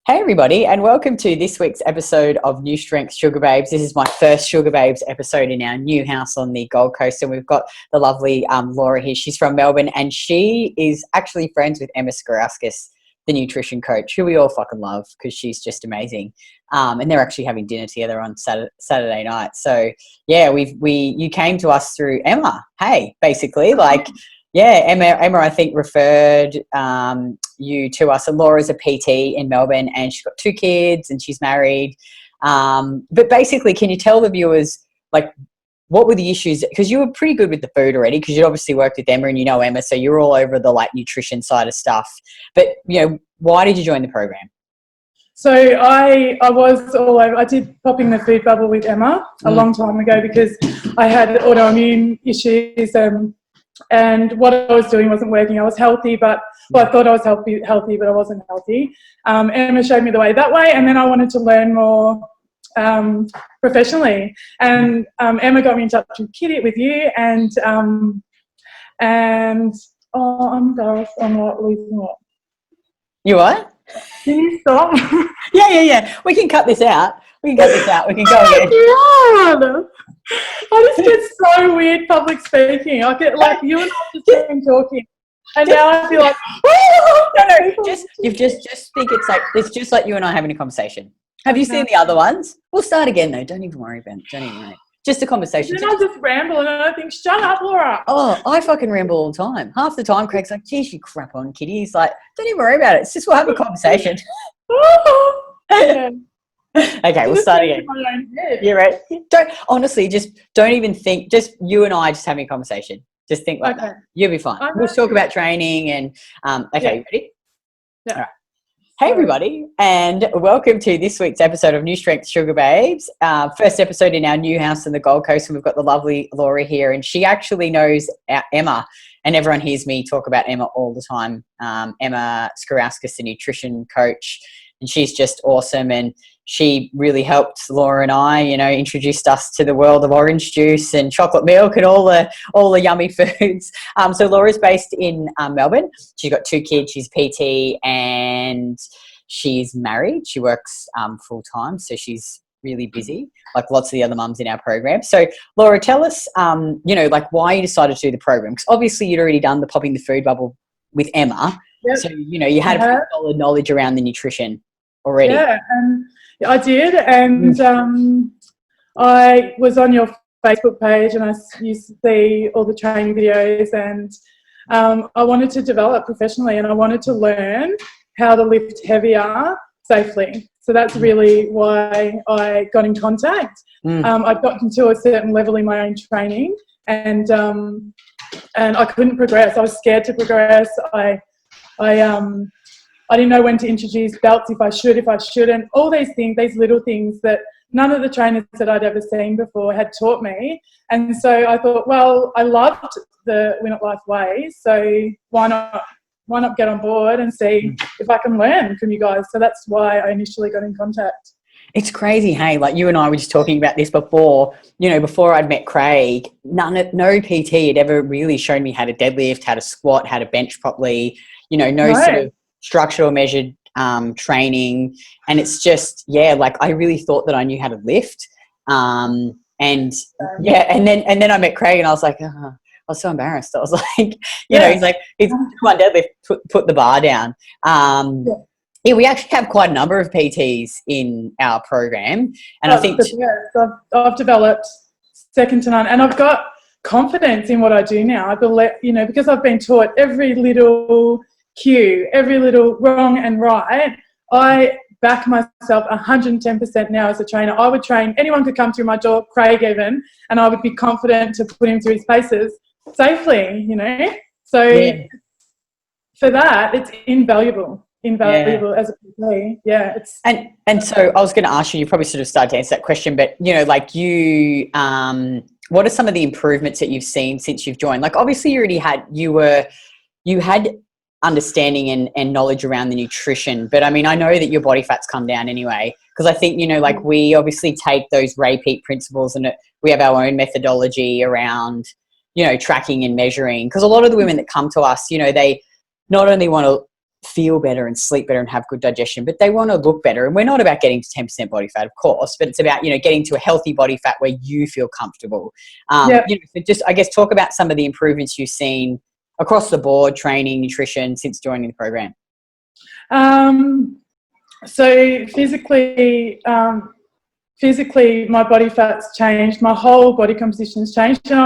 Hey everybody, and welcome to this week's episode of NuStrength Sugar Babes. This is my first Sugar Babes episode in our new house on the Gold Coast, and we've got the lovely Laura here. She's from Melbourne, and she is actually friends with Emma Skouras, the nutrition coach, who we all fucking love because she's just amazing. And they're actually having dinner together on Saturday night. So yeah, you came to us through Emma. Hey, basically, yeah, Emma, I think, referred you to us. And Laura's a PT in Melbourne, and she's got 2 kids, and she's married. But basically, can you tell the viewers, what were the issues? Because you were pretty good with the food already, because you'd obviously worked with Emma, and you know Emma, so you're all over the nutrition side of stuff. But why did you join the program? So I was all over. I did popping the food bubble with Emma a long time ago because I had autoimmune issues. And what I was doing wasn't working. I was healthy, I thought I was healthy, but I wasn't healthy. Emma showed me the way that way, and then I wanted to learn more professionally. And Emma got me in touch with you, and oh, I'm embarrassed. I'm not losing it. You what? Can you stop? Yeah. We can cut this out. We can go again. God. I just get so weird public speaking. I get you and I just been talking, and now I feel like no. You just think it's just like you and I having a conversation. Have you seen the other ones? We'll start again though. Don't even worry, Ben. Don't even worry. Just a conversation. Then I just ramble, and I think, shut up, Laura. Oh, I fucking ramble all the time. Half the time, Craig's like, "Geez, you crap on, kitty." He's like, "Don't even worry about it. It's just we'll have a conversation." Yeah. Okay, we'll start again. You're right. Don't even think. Just you and I just having a conversation. Just think like that. You'll be fine. We'll talk about training and okay, ready? Yeah. All right. Hey everybody, and welcome to this week's episode of NuStrength Sugar Babes. First episode in our new house in the Gold Coast, and we've got the lovely Laura here, and she actually knows Emma, and everyone hears me talk about Emma all the time. Emma Skouras, the nutrition coach, and she's just awesome, and she really helped Laura and I, introduced us to the world of orange juice and chocolate milk and all the yummy foods. So Laura's based in Melbourne. She's got 2 kids. She's PT and she's married. She works full time, so she's really busy, like lots of the other mums in our program. So Laura, tell us, why you decided to do the program, because obviously you'd already done the popping the food bubble with Emma. Yep. So you had a pretty solid knowledge around the nutrition already. Yeah, and I did, and I was on your Facebook page, and I used to see all the training videos, and I wanted to develop professionally, and I wanted to learn how to lift heavier safely. So that's really why I got in contact. I'd gotten to a certain level in my own training, and I couldn't progress. I was scared to progress. I didn't know when to introduce belts, if I shouldn't, all these things, these little things that none of the trainers that I'd ever seen before had taught me. And so I thought, well, I loved the Win at Life way, so why not get on board and see if I can learn from you guys. So that's why I initially got in contact. It's crazy, hey, you and I were just talking about this before, before I'd met Craig, no PT had ever really shown me how to deadlift, how to squat, how to bench properly, sort of structured or measured training. And it's just, I really thought that I knew how to lift. And then I met Craig, and I was like, I was so embarrassed. I was like, he's like, come on, deadlift, put the bar down. We actually have quite a number of PTs in our program. And I think I've developed second to none, and I've got confidence in what I do now. I believe, because I've been taught every little cue, every little wrong and right, I back myself 110% now as a trainer. I would train, anyone could come through my door, Craig even, and I would be confident to put him through his paces safely, So for that, it's invaluable as a PT. Yeah. And so I was going to ask you probably sort of started to answer that question, but, what are some of the improvements that you've seen since you've joined? Obviously you had understanding and knowledge around the nutrition, but I mean, I know that your body fat's come down anyway, because I think, we obviously take those repeat principles, and we have our own methodology around, tracking and measuring, because a lot of the women that come to us, they not only want to feel better and sleep better and have good digestion, but they want to look better. And we're not about getting to 10% body fat, of course, but it's about, getting to a healthy body fat where you feel comfortable. So just, I guess, talk about some of the improvements you've seen across the board, training, nutrition, since joining the program. So physically, my body fat's changed. My whole body composition's changed. And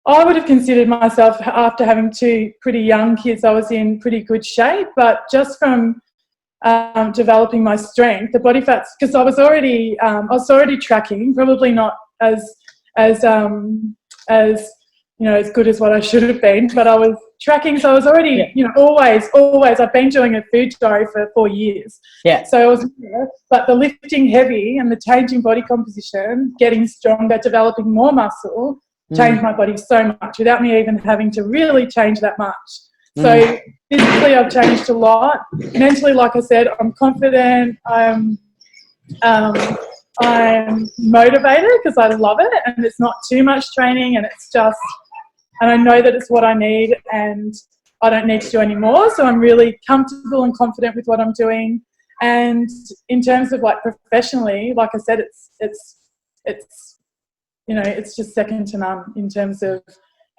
I would have considered myself, after having two pretty young kids, I was in pretty good shape. But just from developing my strength, the body fats, because I was already tracking, probably not as good as what I should have been, but I was tracking. So I was already, always, I've been doing a food diary for 4 years. Yeah. So I was, but the lifting heavy and the changing body composition, getting stronger, developing more muscle, changed my body so much without me even having to really change that much. So physically I've changed a lot. Mentally, like I said, I'm confident. I'm motivated because I love it, and it's not too much training, and it's just, and I know that it's what I need, and I don't need to do any more. So I'm really comfortable and confident with what I'm doing. And in terms of like professionally, like I said, it's just second to none in terms of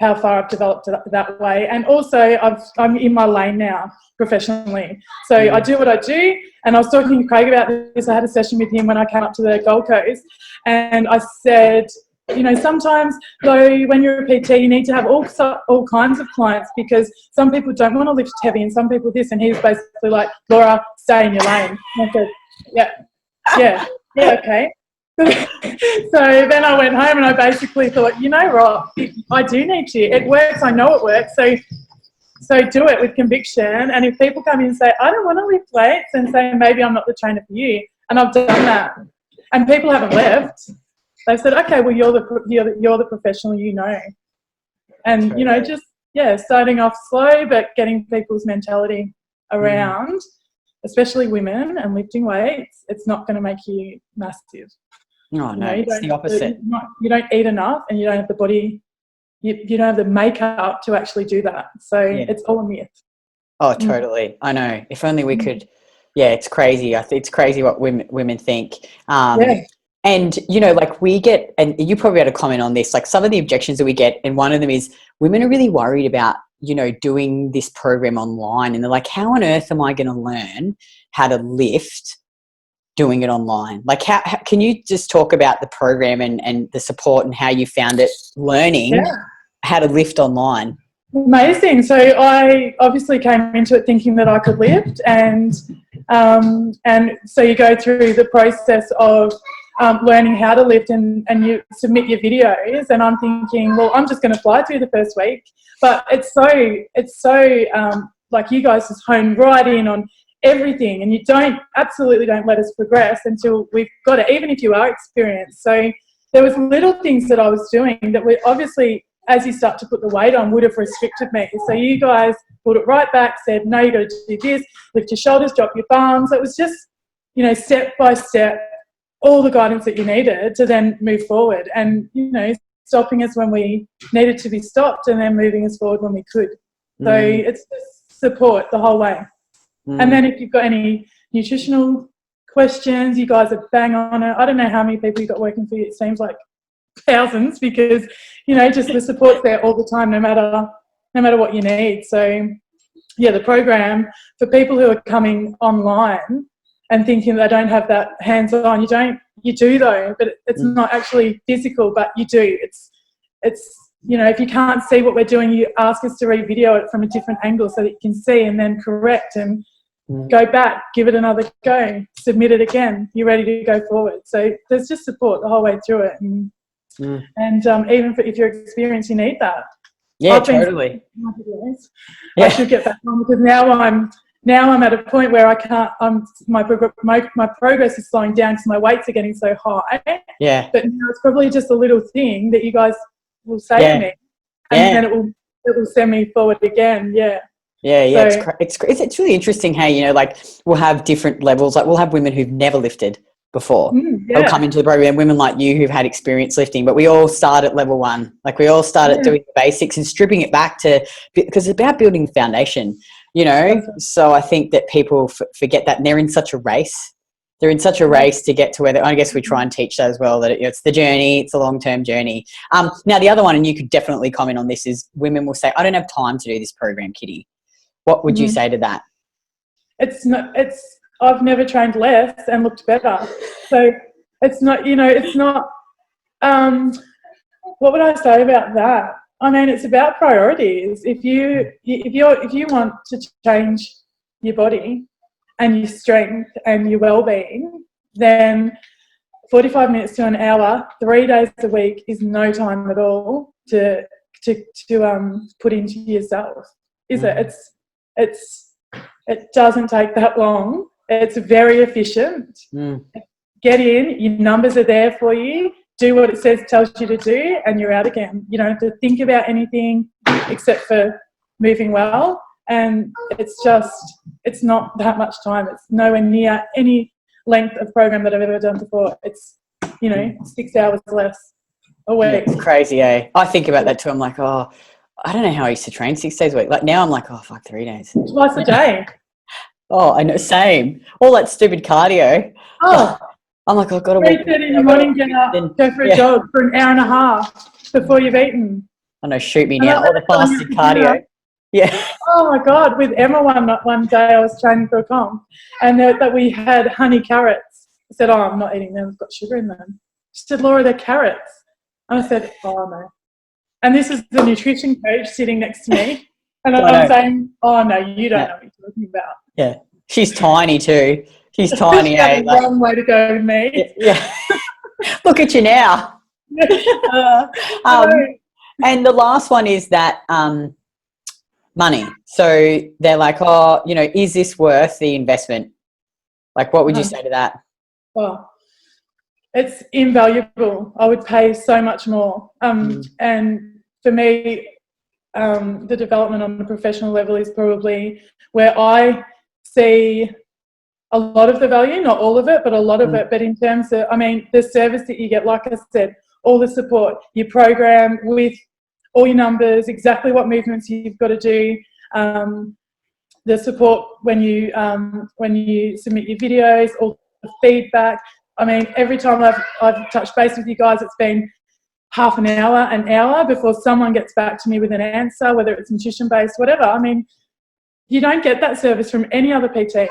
how far I've developed it that way. And also I'm in my lane now professionally. So I do what I do. And I was talking to Craig about this. I had a session with him when I came up to the Gold Coast, and I said, sometimes though when you're a PT, you need to have all kinds of clients, because some people don't want to lift heavy and some people this. And he was basically like, Laura, stay in your lane. And I said, yeah, okay. So then I went home and I basically thought, Rob, I do need you. It works. I know it works. So do it with conviction. And if people come in and say, I don't want to lift weights, and say, maybe I'm not the trainer for you, and I've done that, and people haven't left, they've said, okay, well, you're the professional, and starting off slow, but getting people's mentality around, especially women and lifting weights. It's not going to make you massive. No, it's the opposite. You don't eat enough, and you don't have the body, you don't have the makeup to actually do that. So it's all a myth. Oh, totally. I know. If only we could. Yeah, it's crazy. It's crazy what women think. And, like we get, and you probably had a comment on this, like some of the objections that we get, and one of them is women are really worried about, doing this program online. And they're like, how on earth am I going to learn how to lift doing it online? Like, how can you just talk about the program and the support and how you found it learning how to lift online? Amazing. So I obviously came into it thinking that I could lift, and so you go through the process of learning how to lift, and you submit your videos, and I'm thinking, well, I'm just going to fly through the first week. But it's so like you guys just hone right in on everything, and you absolutely don't let us progress until we've got it, even if you are experienced. So there was little things that I was doing that were obviously, as you start to put the weight on, would have restricted me. So you guys pulled it right back, said, no, you got to do this, lift your shoulders, drop your bums. It was just, step by step, all the guidance that you needed to then move forward, and, stopping us when we needed to be stopped, and then moving us forward when we could. So it's just support the whole way. And then if you've got any nutritional questions, you guys are bang on it. I don't know how many people you got working for you. It seems like thousands, because, just the support's there all the time, no matter what you need. So, the program for people who are coming online and thinking they don't have that hands-on, you do though, but it's not actually physical, but you do. It's if you can't see what we're doing, you ask us to re-video it from a different angle so that you can see, and then correct and go back, give it another go, submit it again. You're ready to go forward. So there's just support the whole way through it, and even if you're experienced, you need that. Yeah, totally. I should get back on, because now I'm at a point where I can't. My progress is slowing down because my weights are getting so high. Yeah. But now it's probably just a little thing that you guys will say to me, and then it will send me forward again. Yeah. Yeah. So, it's really interesting how like we'll have different levels. Like we'll have women who've never lifted before. They'll come into the program, women like you who've had experience lifting, but we all start at level 1. Like we all start at doing the basics and stripping it back because it's about building the foundation. you know. So I think that people forget that, and they're in such a race. They're in such a race to get to where I guess we try and teach that as well, that it's the journey, it's a long-term journey. Now, the other one, and you could definitely comment on this, is women will say, I don't have time to do this program, Kitty. What would you say to that? I've never trained less and looked better. So it's not, what would I say about that? I mean, it's about priorities. If you want to change your body and your strength and your well-being, then 45 minutes to an hour, 3 days a week is no time at all to put into yourself, is it? It doesn't take that long. It's very efficient. Get in, your numbers are there for you. Do what it tells you to do, and you're out again. You don't have to think about anything except for moving well. And it's not that much time. It's nowhere near any length of program that I've ever done before. It's, 6 hours less a week. Yeah, it's crazy, eh? I think about that too. I'm like, I don't know how I used to train 6 days a week. Like now I'm like, 3 days. Twice a day. Oh, I know, same. All that stupid cardio. Oh. I'm like, I've got to 3:30 in the morning, get up, go for a jog for an hour and a half before you've eaten. I know, shoot me now. All the fasted cardio. Yeah. Oh my God! With Emma one day, I was training for a comp, and that we had honey carrots. I said, "Oh, I'm not eating them. I've got sugar in them." She said, "Laura, they're carrots." And I said, "Oh no." And this is the nutrition coach sitting next to me, and I'm saying, "Oh no, you don't know what you're talking about." Yeah, she's tiny too. She's tiny. She had a long way to go with me. Yeah. Look at you now. And the last one is that money. So they're like, is this worth the investment? Like, what would you say to that? Well, it's invaluable. I would pay so much more. And for me, the development on a professional level is probably where I see a lot of the value, not all of it, but a lot of it. But in terms of, the service that you get, like I said, all the support, your program with all your numbers, exactly what movements you've got to do, the support when you submit your videos, all the feedback. Every time I've touched base with you guys, it's been half an hour before someone gets back to me with an answer, whether it's nutrition-based, whatever. You don't get that service from any other PT.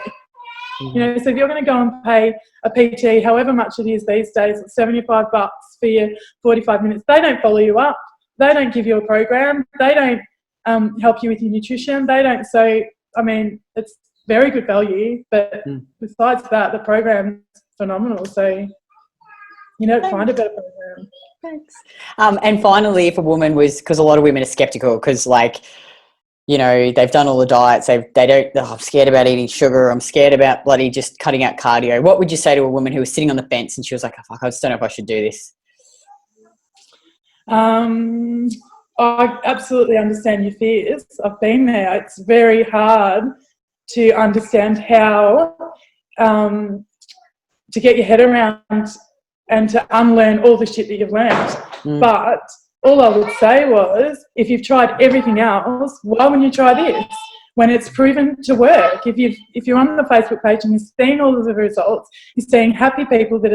So if you're going to go and pay a PT, however much it is these days, it's $75 for your 45 minutes. They don't follow you up. They don't give you a program. They don't help you with your nutrition. They don't. So, it's very good value. But besides that, the program's phenomenal. So, find a better program. Thanks. And finally, if a woman because a lot of women are skeptical because they've done all the diets. I'm scared about eating sugar. I'm scared about bloody just cutting out cardio. What would you say to a woman who was sitting on the fence and she was like, oh, fuck, I just don't know if I should do this? I absolutely understand your fears. I've been there. It's very hard to understand how to get your head around and to unlearn all the shit that you've learned. But all I would say was, if you've tried everything else, why wouldn't you try this when it's proven to work? If you're on the Facebook page and you're seeing all of the results, you're seeing happy people that